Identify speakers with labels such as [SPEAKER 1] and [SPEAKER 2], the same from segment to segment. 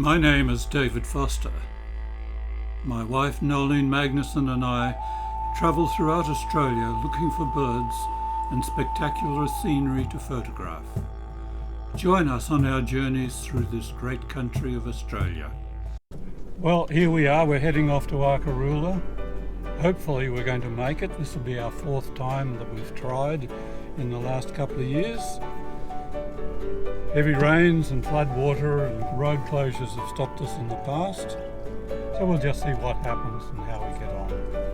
[SPEAKER 1] My name is David Foster. My wife Nolene Magnuson and I travel throughout Australia looking for birds and spectacular scenery to photograph. Join us on our journeys through this great country of Australia. Well, here we are, we're heading off to Arkaroola. Hopefully we're going to make it. This will be our fourth time that we've tried in the last couple of years. Heavy rains and flood water and road closures have stopped us in the past, so we'll just see what happens and how we get on.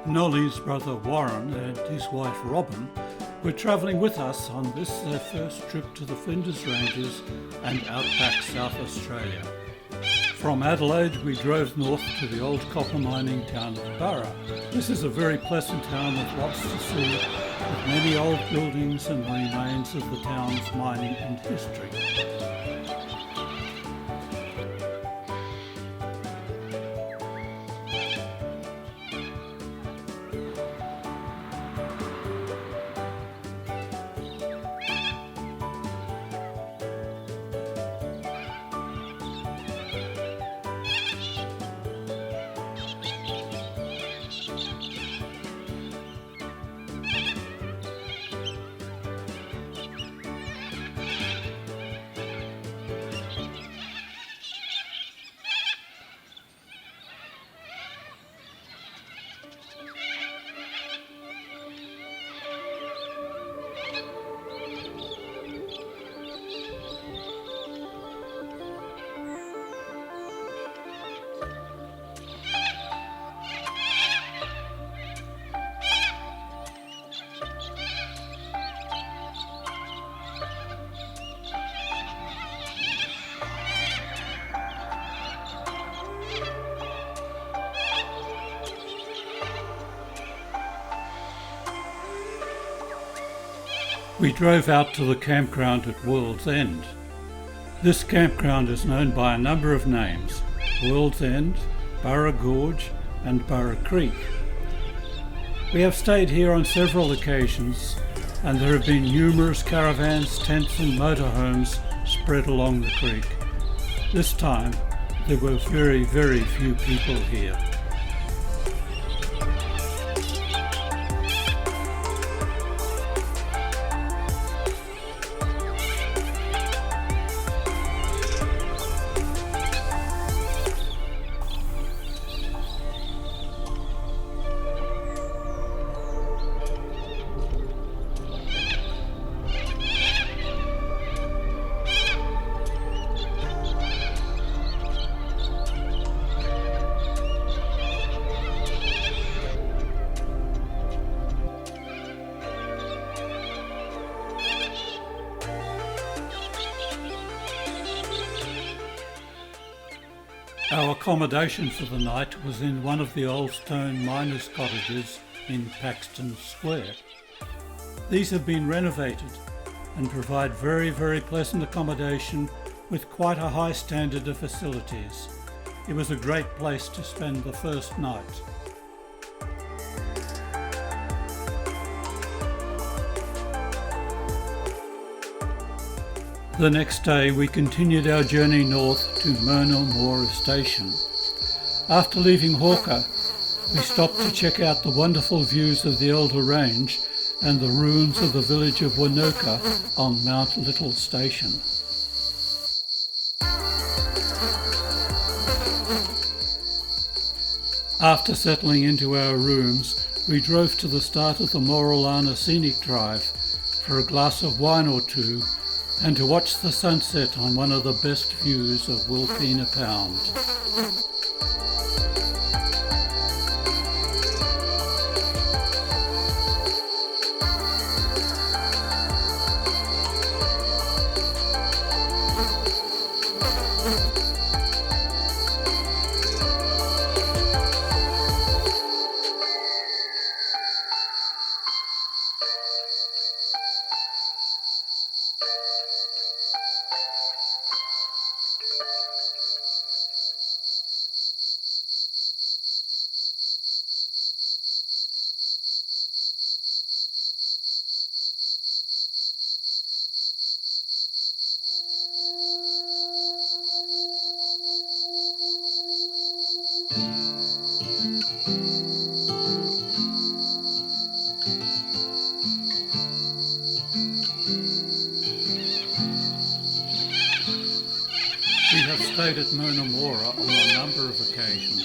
[SPEAKER 1] Nolly's brother Warren and his wife Robin were travelling with us on this their first trip to the Flinders Ranges and outback South Australia. From Adelaide we drove north to the old copper mining town of Burra. This is a very pleasant town with lots to see, with many old buildings and the remains of the town's mining and history. We drove out to the campground at World's End. This campground is known by a number of names: World's End, Burra Gorge and Burra Creek. We have stayed here on several occasions and there have been numerous caravans, tents and motorhomes spread along the creek. This time there were very few people here. Our accommodation for the night was in one of the old stone miners' cottages in Paxton Square. These have been renovated and provide very pleasant accommodation with quite a high standard of facilities. It was a great place to spend the first night. The next day we continued our journey north to Myrna Mora Station. After leaving Hawker, we stopped to check out the wonderful views of the Elder Range and the ruins of the village of Winoka on Mount Little Station. After settling into our rooms, we drove to the start of the Moralana Scenic Drive for a glass of wine or two and to watch the sunset on one of the best views of Wilpena Pound.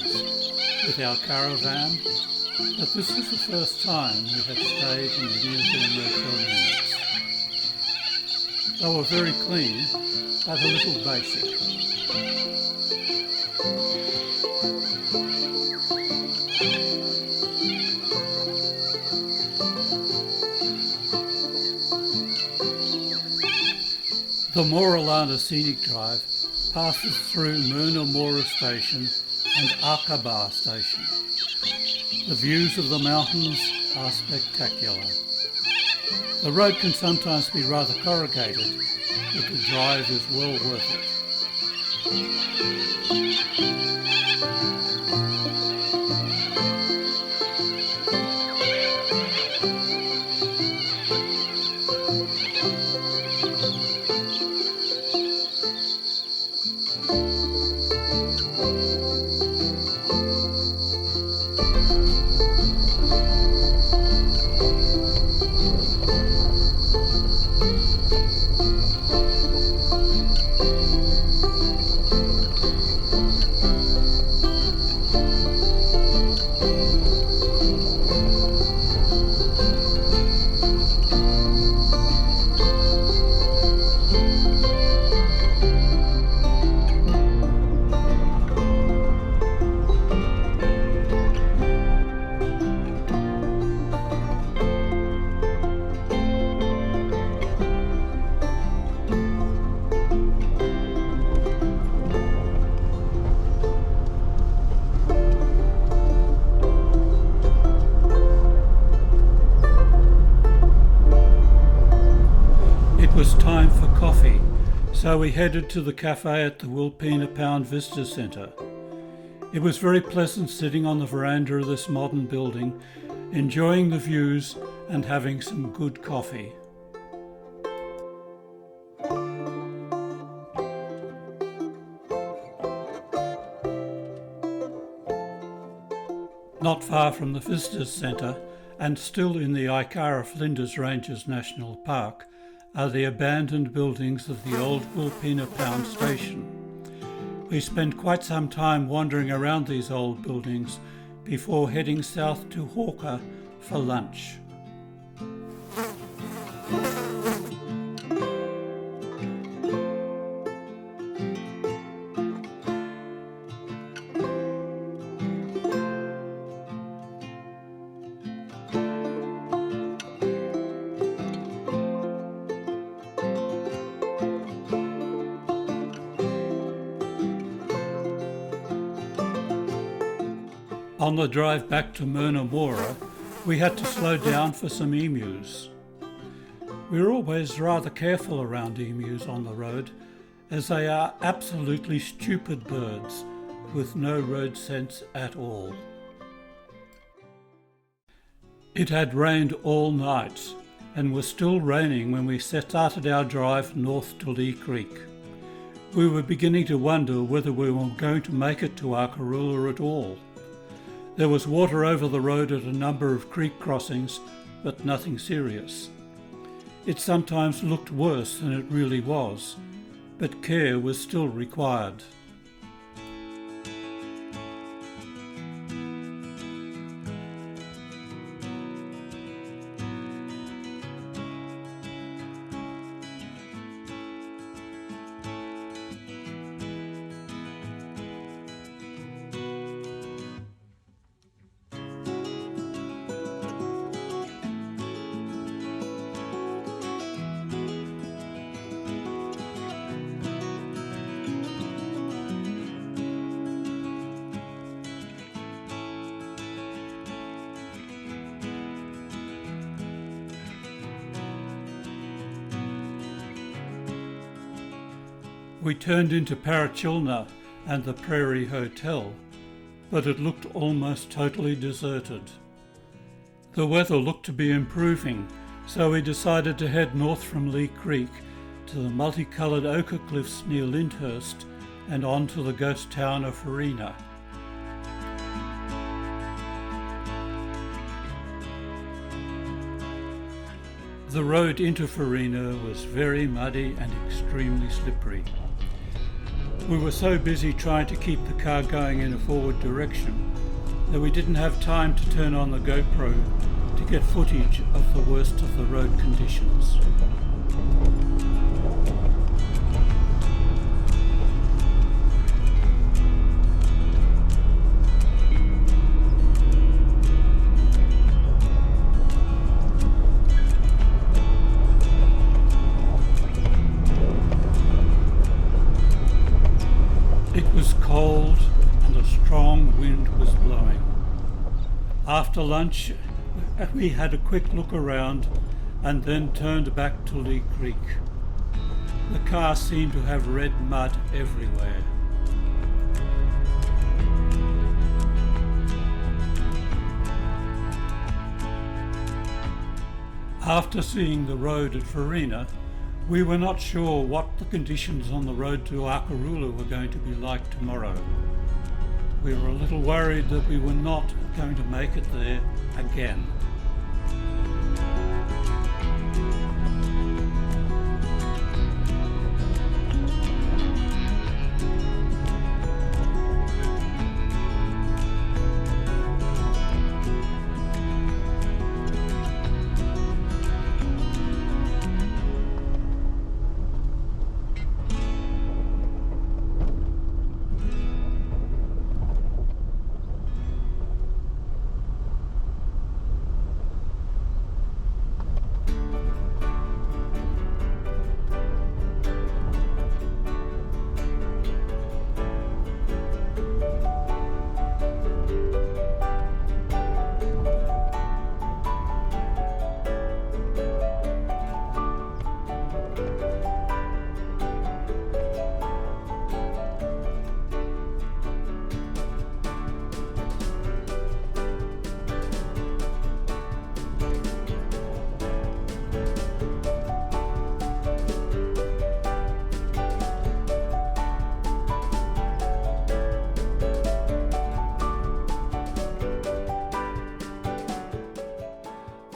[SPEAKER 1] with our caravan, but this was the first time we had stayed in the museum motel units. They were very clean, but a little basic. The Moralana Scenic Drive passes through Myrna Mora Station and Aqaba Station. The views of the mountains are spectacular. The road can sometimes be rather corrugated, but the drive is well worth it. It was time for coffee, so we headed to the cafe at the Wilpena Pound Visitor Centre. It was very pleasant sitting on the veranda of this modern building, enjoying the views and having some good coffee. Not far from the Visitors Centre, and still in the Ikara Flinders Ranges National Park, are the abandoned buildings of the old Wilpena Pound Station. We spent quite some time wandering around these old buildings before heading south to Hawker for lunch. On the drive back to Myrna Mora, we had to slow down for some emus. We're always rather careful around emus on the road, as they are absolutely stupid birds with no road sense at all. It had rained all night and was still raining when we started our drive north to Lee Creek. We were beginning to wonder whether we were going to make it to Arkaroola at all. There was water over the road at a number of creek crossings, but nothing serious. It sometimes looked worse than it really was, but care was still required. We turned into Parachilna and the Prairie Hotel, but it looked almost totally deserted. The weather looked to be improving, so we decided to head north from Lee Creek to the multicoloured ochre cliffs near Lyndhurst and on to the ghost town of Farina. The road into Farina was very muddy and extremely slippery. We were so busy trying to keep the car going in a forward direction that we didn't have time to turn on the GoPro to get footage of the worst of the road conditions. It was cold and a strong wind was blowing. After lunch, we had a quick look around and then turned back to Lee Creek. The car seemed to have red mud everywhere. After seeing the road at Farina, we were not sure what the conditions on the road to Arkaroola were going to be like tomorrow. We were a little worried that we were not going to make it there again.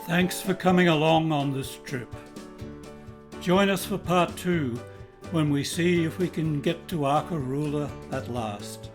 [SPEAKER 1] Thanks for coming along on this trip. Join us for part 2 when we see if we can get to Arkaroola at last.